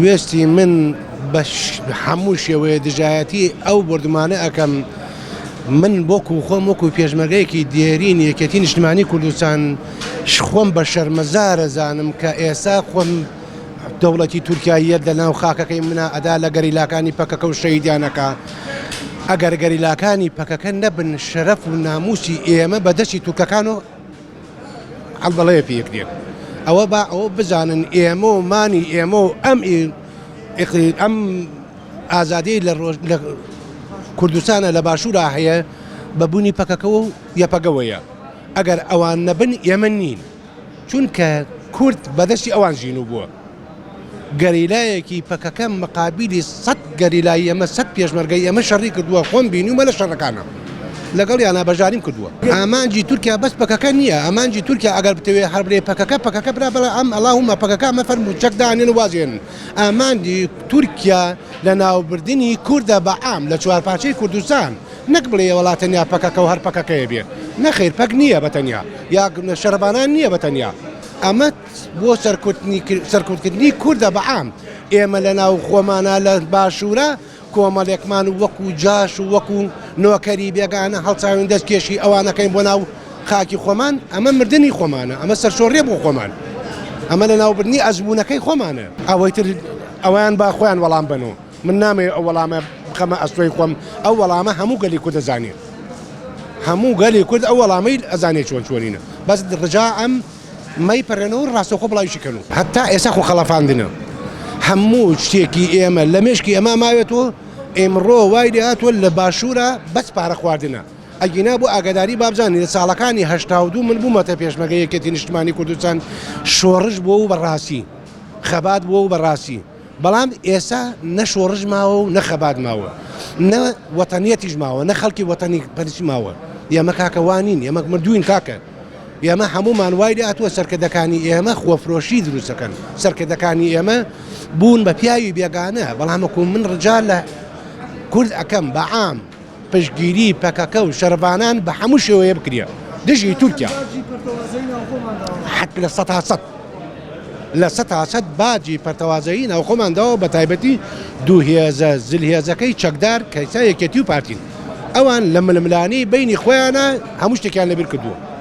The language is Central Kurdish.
وێستی من بە هەموو شێوەیە دژایەتی ئەو بردمانە ئەەکەم من بۆکو خۆم وەکو پێشمەرگەیەکی دیێرین یەکێتی نیشتیمانی کوردستان خۆم بە شەرمەزارە زانم کە ئێستا خۆم دەوڵەتی تورکاییەت لە ناو خاکەکەی منە ئەدا لە گەریلاکانی پەکەکە و شەیدیانەکە ئەگەر گەریلاکانی پەکەکە نەبن شەرەف و ناموسی ئێمە بەدەستی تورکەکان و هەڵبەڵەیە پێکرێت ئەوە با ئەوە بزانن ئێمە و مانی ئێمە و ئەم ئازادی لە کوردستانە لە باشوورا هەیە بەبوونی پەکەکەەوە و یەپەگەوەیە ئەگەر ئەوان نەبن ئێمە نین چونکە کورد بەدەستی ئەوان ژین و بووە گەریلایەکی پەکەکە مقابلی 100 گەریلایی ئەمە 100 پێشمەرگەی ئەمە شەڕی کردووە خۆم بینیمە لە شەڕەکانە لەگەڵ یانە بەژاریم کردووە ئامانجی تورکیا بەس پەکەکە نییە ئەمانجی تورکیا ئەگەر بتەوێت هەربرێ پەکەکە برا بەڵە ئەم ئەڵاهومە پەکەکە ئەمە فەرموو چەکدانێن و وازێن ئامانجی تورکیا لە ناوبردنی کووردە بەعام لە چوارپارچەی کوردستان نەک بڵێ وڵاتەنیا پەکەکە و هەر پەکەکەیە بێ نەخیر پەک نییە بەتەنیا یا شەرەبانان نییە بەتەنیا ئەمە بۆ سەرکوتکردنی کووردە بەعام ئێمە لە ناو خۆمانە لە باشوورە کۆمەڵێکمان و وەکو جاش و وەکو نۆکەری بێگانە هەڵچاوین دەستکێشی ئەوانەکەین بۆ ناو خاکی خۆمان ئەمە مردنی خۆمانە ئەمە سەرشۆڕێ بۆ خۆمان ئەمە لە ناوبردنی ئەزمونونەکەی خۆمانە ئەوەیتر ئەویان با خۆیان وەڵام بنەوە من نامێ ئەو وەڵامە بخەمە ئەستۆی خۆم ئەو وەڵامە هەموو گەلی کورد دەزانێت هەموو گەلی کورد ئەو وەڵامەی ئەزانێت چۆن چۆنینە بەس ڕجا ئەم مەی پەرێنەوە ڕاستەخۆ بڵاویشیکەن و هەتا ئێستا خۆ خەڵەفاندنە هەموو شتێکی ئێمە لە مێشکی ئەمە ماوێتەوە ئێمڕۆ وای لێهاتوە لە باشوورە بەس پارە خواردنە ئەگینا بۆ ئاگاداری بابزانانی لە ساڵەکانی هەشتا و دوو من بوومەتە پێشمەرگە یەکێتی نیشتیمانی کوردستان شۆڕش بۆ و بەڕاستی خەبات بۆ و بەڕاستی بەڵام ئێستا نە شۆڕش ماوە و نە خەبات ماوە نە وەتەنیەتیش ماوە نە خەڵکی وەتەنی پەرسی ماوە ئێمە کاکەوانین ئێمە مردوین کاکە ئێمە هەمومان وای لێهاتووە سەرکردەکانی ئێمە خۆفرۆشی دروستەکەن سەرکردەکانی ئێمە بوون بە پیاوی بێگانە بەڵام وەکو من ڕجا لە کورد ئەەکەم بەعام پشتگیری پەکەکە و شەربانان بە هەموو شێوەیە بکرێ دژی تورکیا حەت لە 100 لە 100 باجی پەرتەوازایی ناو خۆمانداوە بە تایبەتی دووهێزە زلهێزەکەی چەکدار کەیسا یەکێتی و پارتین ئەوان لە ململانی بینی خۆیانە هەموو شتێکیان لەبیر کردووە